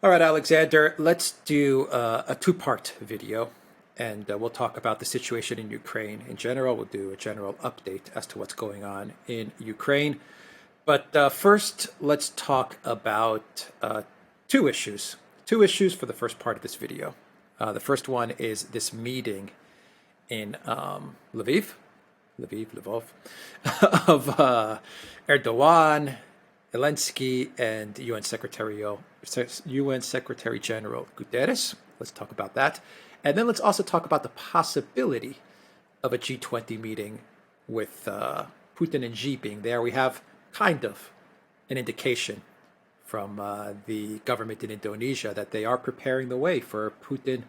All right, Alexander, let's do a two-part video, and we'll talk about the situation in Ukraine in general. We'll do a general update as to what's going on in Ukraine. But first, let's talk about two issues. Two issues for the first part of this video. The first one is this meeting in Lvov, of Erdogan, Zelensky, and UN Secretary General Guterres. Let's talk about that. And then let's also talk about the possibility of a G20 meeting with Putin and Xi being there. We have kind of an indication from the government in Indonesia that they are preparing the way for Putin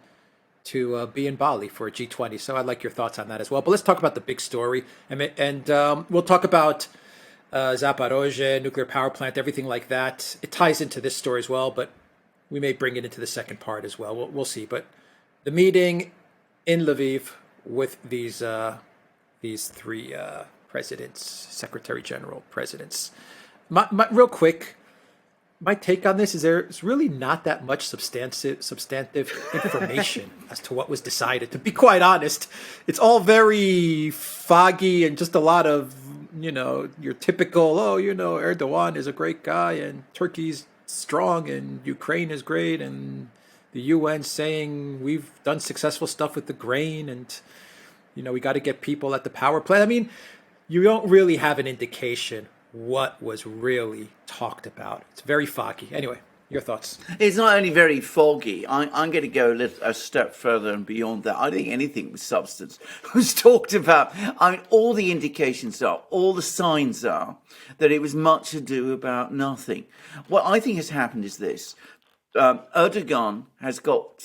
to be in Bali for a G20. So I'd like your thoughts on that as well. But let's talk about the big story. And we'll talk about Zaporozhye, nuclear power plant, everything like that. It ties into this story as well, but we may bring it into the second part as well. We'll see. But the meeting in Lviv with these three presidents, secretary general presidents. Real quick, my take on this is there's really not that much substantive information as to what was decided. To be quite honest, it's all very foggy and just a lot of, your typical, Erdogan is a great guy and Turkey's strong and Ukraine is great and the UN saying we've done successful stuff with the grain and, we got to get people at the power plant. I mean, you don't really have an indication what was really talked about. It's very foggy. Anyway, your thoughts? It's not only very foggy. I'm going to go a step further and beyond that. I think anything with substance was talked about. I mean, all the indications are, all the signs are that it was much ado about nothing. What I think has happened is this. Erdogan has got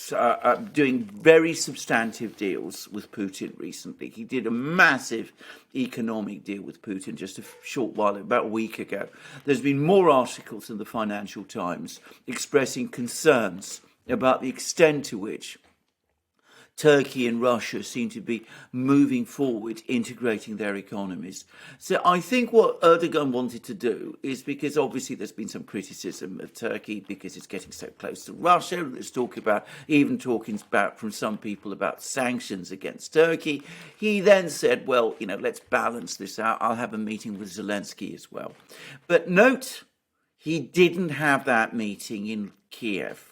doing very substantive deals with Putin recently. He did a massive economic deal with Putin just a short while, about a week ago. There's been more articles in the Financial Times expressing concerns about the extent to which Turkey and Russia seem to be moving forward, integrating their economies. So I think what Erdogan wanted to do is, because obviously there's been some criticism of Turkey because it's getting so close to Russia. There's talking about from some people about sanctions against Turkey. He then said, well, let's balance this out. I'll have a meeting with Zelensky as well. But note, he didn't have that meeting in Kiev.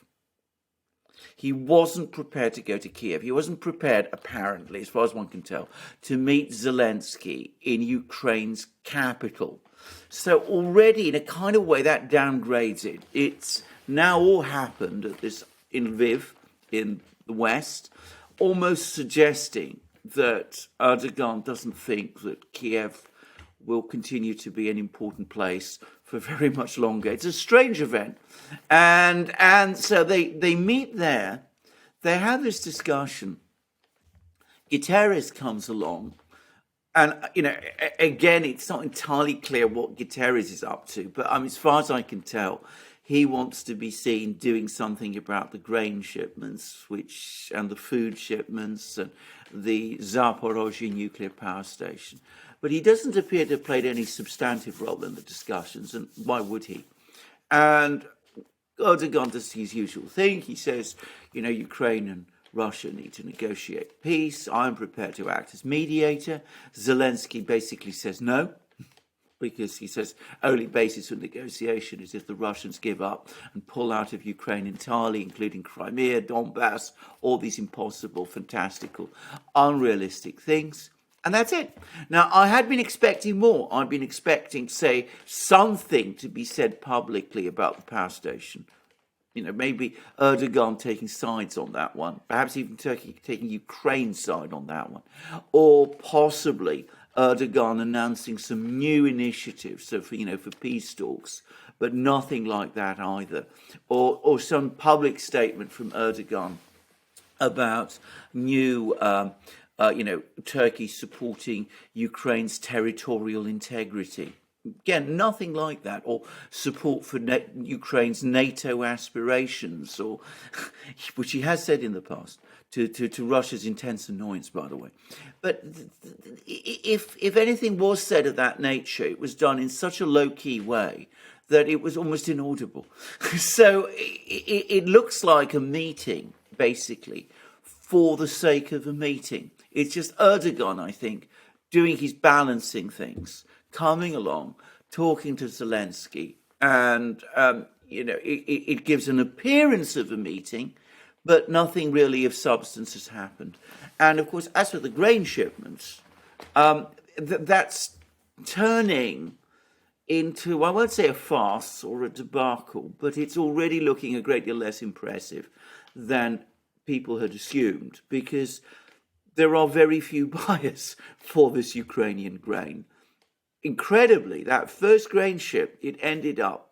He wasn't prepared to go to Kiev. He wasn't prepared, apparently, as far as one can tell, to meet Zelensky in Ukraine's capital. So already, in a kind of way, that downgrades it. It's now all happened at this in Lviv, in the west, almost suggesting that Erdogan doesn't think that Kiev will continue to be an important place for very much longer. It's a strange event. And so they meet there. They have this discussion. Guterres comes along. And, again, it's not entirely clear what Guterres is up to. But as far as I can tell, he wants to be seen doing something about the grain shipments, and the food shipments, and the Zaporozhye nuclear power station. But he doesn't appear to have played any substantive role in the discussions, and why would he? And Erdogan does his usual thing. He says, Ukraine and Russia need to negotiate peace. I'm prepared to act as mediator. Zelensky basically says no, because he says only basis for negotiation is if the Russians give up and pull out of Ukraine entirely, including Crimea, Donbass, all these impossible, fantastical, unrealistic things. And that's it. Now, I had been expecting more. I'd been expecting, say, something to be said publicly about the power station. Maybe Erdogan taking sides on that one. Perhaps even Turkey taking Ukraine's side on that one. Or possibly Erdogan announcing some new initiatives, so for peace talks, but nothing like that either. Or some public statement from Erdogan about new Turkey supporting Ukraine's territorial integrity. Again, nothing like that, or support for Ukraine's NATO aspirations, or which he has said in the past, to Russia's intense annoyance, by the way. But if anything was said of that nature, it was done in such a low-key way that it was almost inaudible. So it looks like a meeting, basically, for the sake of a meeting. It's just Erdogan, I think, doing his balancing things, coming along, talking to Zelensky, and it gives an appearance of a meeting, but nothing really of substance has happened. And of course, as for the grain shipments, that's turning into, I won't say a farce or a debacle, but it's already looking a great deal less impressive than people had assumed, because there are very few buyers for this Ukrainian grain. Incredibly, that first grain ship, it ended up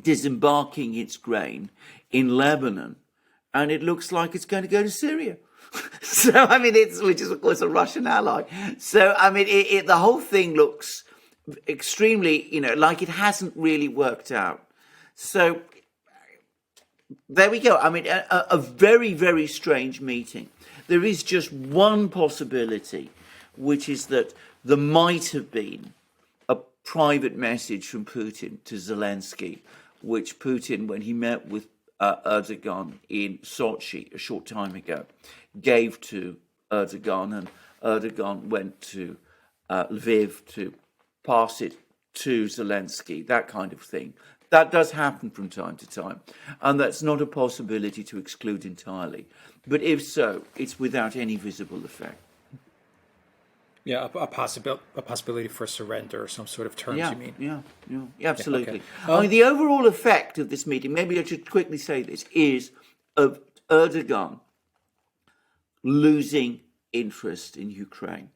disembarking its grain in Lebanon, and it looks like it's going to go to Syria. So, I mean, which is, of course, a Russian ally. So, I mean, the whole thing looks extremely, like it hasn't really worked out. So, there we go. I mean, a very, very strange meeting. There is just one possibility, which is that there might have been a private message from Putin to Zelensky, which Putin, when he met with Erdogan in Sochi a short time ago, gave to Erdogan, and Erdogan went to Lviv to pass it to Zelensky, that kind of thing. That does happen from time to time, and that's not a possibility to exclude entirely. But if so, it's without any visible effect. Yeah, a possibility for surrender or some sort of terms, you mean? Yeah, absolutely. Okay. I mean, the overall effect of this meeting, maybe I should quickly say this, is of Erdogan losing interest in Ukraine.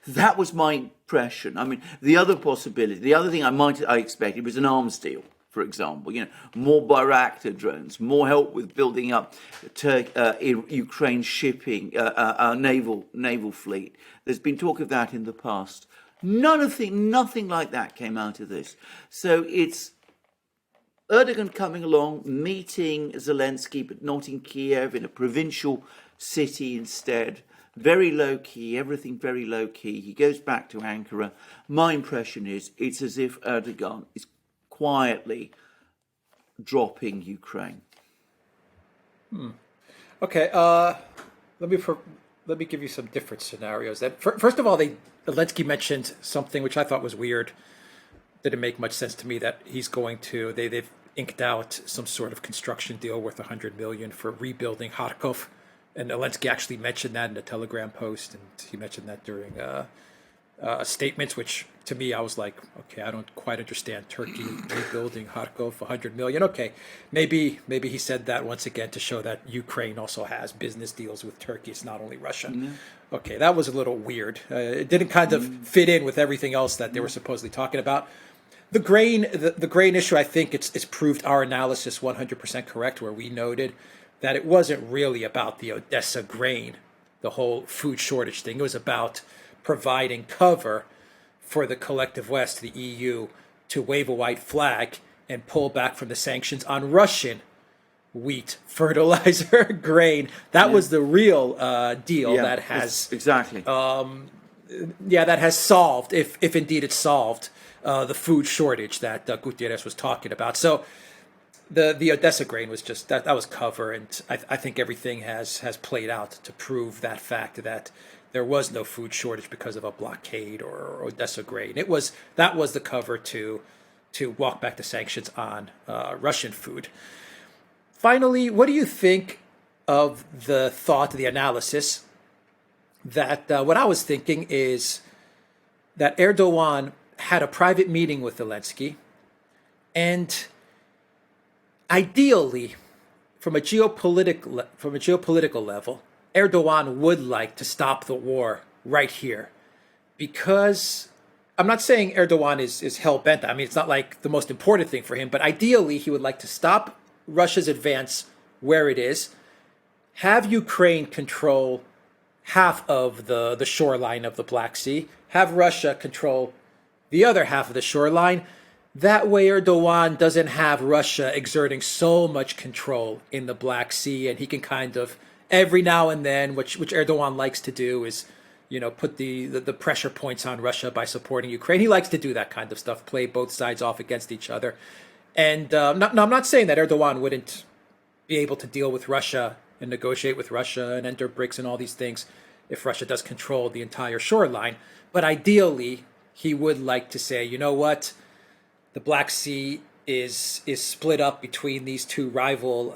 That was my impression. I mean, the other possibility, the other thing I expected was an arms deal, for example. More Bayraktar drones, more help with building up Ukraine's shipping, naval fleet. There's been talk of that in the past. Nothing like that came out of this. So it's Erdogan coming along, meeting Zelensky, but not in Kiev, in a provincial city instead. Very low key, everything very low key. He goes back to Ankara. My impression is it's as if Erdogan is quietly dropping Ukraine. Okay, let me give you some different scenarios. First of all, Zelensky mentioned something which I thought was weird. Didn't make much sense to me, that he's going to, they've inked out some sort of construction deal worth $100 million for rebuilding Kharkov. And Zelensky actually mentioned that in a Telegram post, and he mentioned that during statements, which to me, I was like, okay, I don't quite understand Turkey rebuilding Kharkov, $100 million. Okay, maybe he said that once again to show that Ukraine also has business deals with Turkey. It's not only Russia. Mm-hmm. Okay, that was a little weird. It didn't kind of fit in with everything else that they were supposedly talking about. The grain issue, I think it's proved our analysis 100% correct, where we noted that it wasn't really about the Odessa grain, the whole food shortage thing. It was about providing cover for the collective West, the EU, to wave a white flag and pull back from the sanctions on Russian wheat, fertilizer, grain. That was the real deal that has exactly. That has solved, if indeed it's solved, the food shortage that Guterres was talking about. So the Odessa grain was just that was cover, and I think everything has played out to prove that fact, that there was no food shortage because of a blockade or Odessa grain. That was the cover to walk back the sanctions on Russian food. Finally, what do you think of the analysis that what I was thinking is that Erdogan had a private meeting with Zelensky, and ideally, from a geopolitical level, Erdogan would like to stop the war right here, because I'm not saying Erdogan is hell-bent. I mean, it's not like the most important thing for him, but ideally he would like to stop Russia's advance where it is, have Ukraine control half of the shoreline of the Black Sea, have Russia control the other half of the shoreline. That way Erdogan doesn't have Russia exerting so much control in the Black Sea, and he can kind of, every now and then, which Erdogan likes to do, is, put the pressure points on Russia by supporting Ukraine. He likes to do that kind of stuff, play both sides off against each other. And I'm not saying that Erdogan wouldn't be able to deal with Russia and negotiate with Russia and enter BRICS and all these things if Russia does control the entire shoreline. But ideally, he would like to say, you know what, the Black Sea is split up between these two rival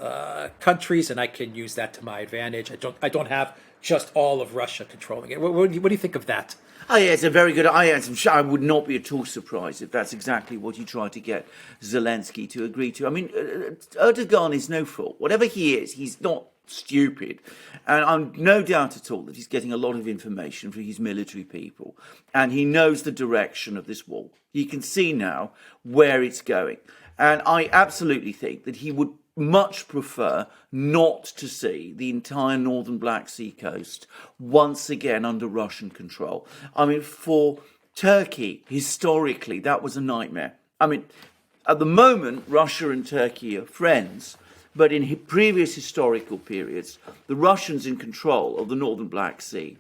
countries, and I can use that to my advantage. I don't have just all of Russia controlling it. What do you think of that? Oh, yeah, it's a very good answer. I would not be at all surprised if that's exactly what he tried to get Zelensky to agree to. I mean, Erdogan is no fool. Whatever he is, he's not stupid. And I'm no doubt at all that he's getting a lot of information from his military people. And he knows the direction of this war. He can see now where it's going. And I absolutely think that he would much prefer not to see the entire northern Black Sea coast once again under Russian control. I mean, for Turkey, historically, that was a nightmare. I mean, at the moment, Russia and Turkey are friends, but in previous historical periods, the Russians in control of the northern Black Sea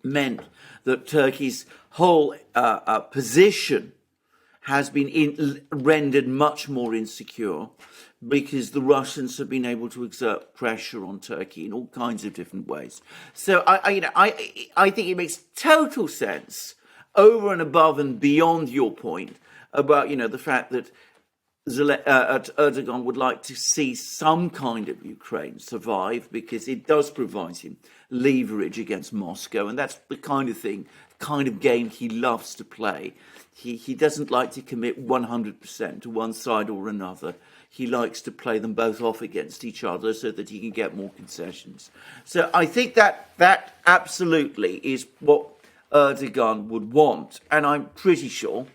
meant that Turkey's whole position has been rendered much more insecure, because the Russians have been able to exert pressure on Turkey in all kinds of different ways. So I think it makes total sense, over and above and beyond your point about the fact that Erdogan would like to see some kind of Ukraine survive, because it does provide him leverage against Moscow, and that's the kind of game he loves to play. He doesn't like to commit 100% to one side or another. He likes to play them both off against each other so that he can get more concessions. So I think that absolutely is what Erdogan would want. And I'm pretty sure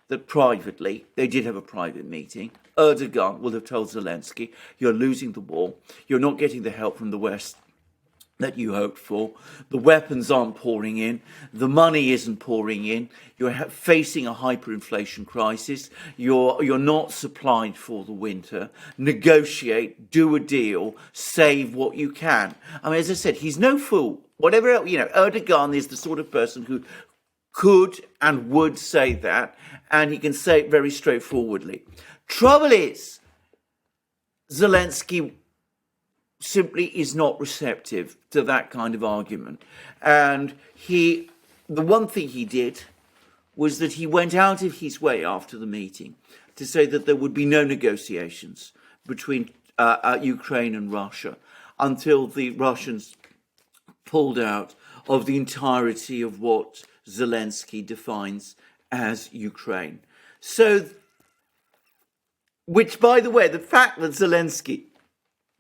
that privately, they did have a private meeting, Erdogan will have told Zelensky, you're losing the war, you're not getting the help from the West that you hoped for, the weapons aren't pouring in, the money isn't pouring in, you're facing a hyperinflation crisis, you're not supplied for the winter, negotiate, do a deal, save what you can. I mean, as I said, he's no fool. Whatever else, Erdogan is the sort of person who could and would say that, and he can say it very straightforwardly. Trouble is, Zelensky simply is not receptive to that kind of argument. And the one thing he did was that he went out of his way after the meeting to say that there would be no negotiations between Ukraine and Russia until the Russians pulled out of the entirety of what Zelensky defines as Ukraine. So, which, by the way, the fact that Zelensky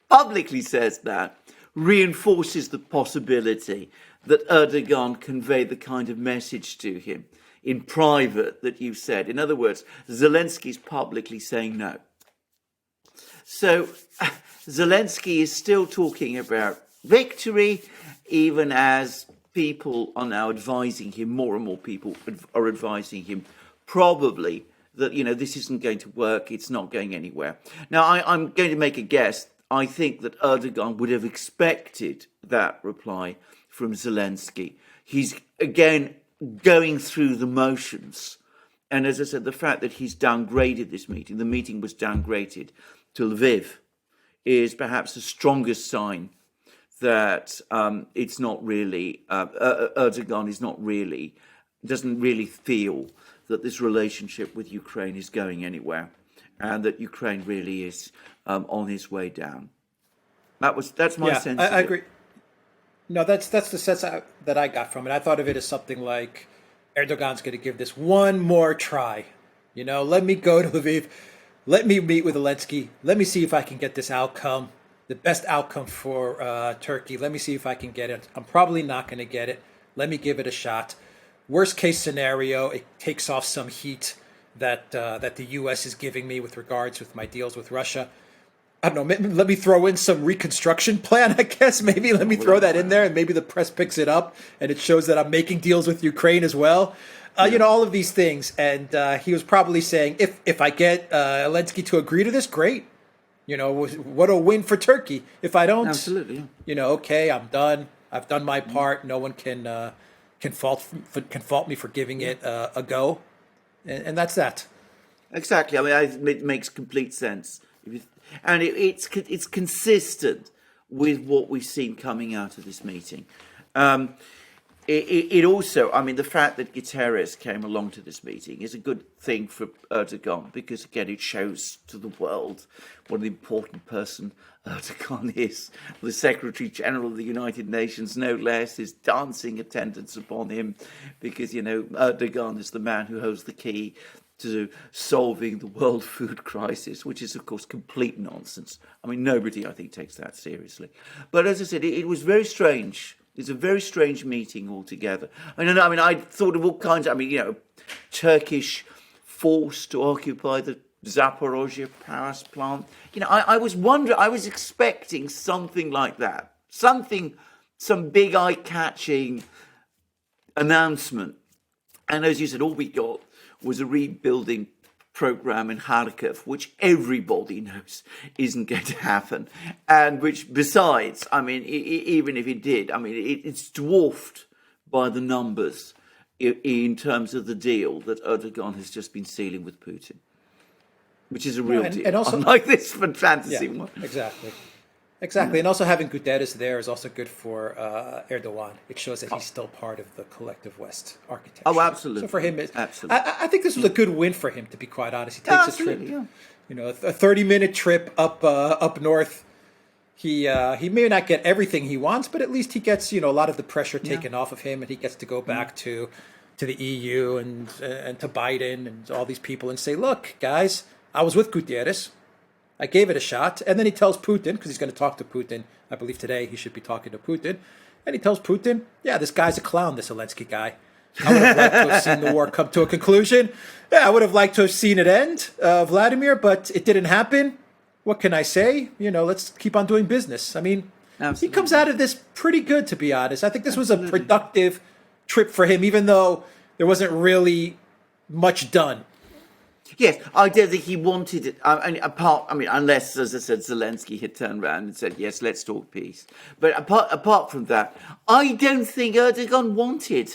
publicly says that reinforces the possibility that Erdogan conveyed the kind of message to him in private that you said. In other words, Zelensky's publicly saying no. So Zelensky is still talking about victory, even as people are now advising him, more and more people are advising him probably that, this isn't going to work, it's not going anywhere. Now, I'm going to make a guess. I think that Erdogan would have expected that reply from Zelensky. He's, again, going through the motions. And as I said, the fact that he's downgraded this meeting, the meeting was downgraded to Lviv, is perhaps the strongest sign that it's not really, Erdogan is not really, doesn't really feel that this relationship with Ukraine is going anywhere, and that Ukraine really is on his way down. That's my sense. I agree. No, that's the sense that I got from it. I thought of it as something like Erdogan's going to give this one more try. Let me go to Lviv, let me meet with Zelensky, let me see if I can get this outcome, the best outcome for Turkey. Let me see if I can get it. I'm probably not going to get it. Let me give it a shot. Worst case scenario, it takes off some heat that the U.S. is giving me with my deals with Russia. I don't know, let me throw in some reconstruction plan, I guess. Maybe let me throw that in there, and maybe the press picks it up and it shows that I'm making deals with Ukraine as well. All of these things. And he was probably saying, if I get Zelensky to agree to this, great. What a win for Turkey. If I don't, absolutely. Okay, I'm done. I've done my part. No one can can fault me for giving it a go, and that's that. Exactly. I mean, it makes complete sense, and it's consistent with what we've seen coming out of this meeting. It also, I mean, the fact that Guterres came along to this meeting is a good thing for Erdogan, because, again, it shows to the world what an important person Erdogan is. The Secretary General of the United Nations, no less, is dancing attendance upon him, because, you know, Erdogan is the man who holds the key to solving the world food crisis, which is, of course, complete nonsense. I mean, nobody, I think, takes that seriously. But as I said, it was very strange. It's a very strange meeting altogether. I thought of all kinds of, Turkish force to occupy the Zaporozhye power plant. I was wondering, I was expecting something like that. Some big eye-catching announcement. And as you said, all we got was a rebuilding program in Kharkiv, which everybody knows isn't going to happen, and which, besides, even if it did, it's dwarfed by the numbers in terms of the deal that Erdogan has just been sealing with Putin, which is a real deal, and also, unlike this fantasy one. Exactly, and also having Guterres there is also good for Erdogan. It shows that he's still part of the collective West architecture. Oh, absolutely. So for him, absolutely. I think this was a good win for him, to be quite honest. He takes a trip, a 30-minute trip up north. He may not get everything he wants, but at least he gets a lot of the pressure taken off of him, and he gets to go back to the EU and to Biden and all these people and say, look, guys, I was with Guterres. I gave it a shot. And then he tells Putin, because he's going to talk to Putin, I believe today he should be talking to Putin. And he tells Putin, yeah, this guy's a clown, this Zelensky guy. I would have liked to have seen the war come to a conclusion. Yeah, I would have liked to have seen it end, Vladimir, but it didn't happen. What can I say? Let's keep on doing business. He comes out of this pretty good, to be honest. I think this was a productive trip for him, even though there wasn't really much done. Yes, I don't think he wanted it. Unless, as I said, Zelensky had turned around and said, yes, let's talk peace. But apart from that, I don't think Erdogan wanted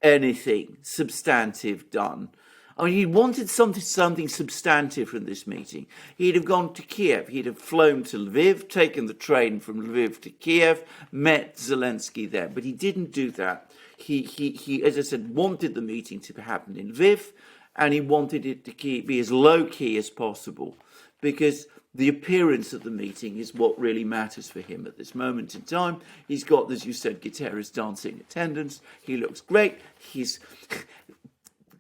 anything substantive done. He wanted something substantive from this meeting. He'd have gone to Kiev. He'd have flown to Lviv, taken the train from Lviv to Kiev, met Zelensky there. But he didn't do that. He, as I said, wanted the meeting to happen in Lviv, and he wanted it to be as low-key as possible, because the appearance of the meeting is what really matters for him at this moment in time. He's got, as you said, Guterres dancing attendance. He looks great. He's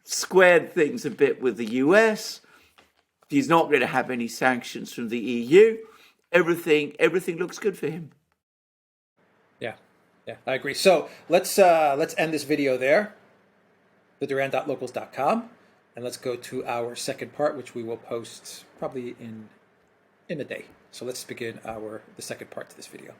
squared things a bit with the US. He's not going to have any sanctions from the EU. Everything looks good for him. Yeah, I agree. So let's end this video there, the Duran.locals.com. And let's go to our second part, which we will post probably in a day. So let's begin the second part to this video.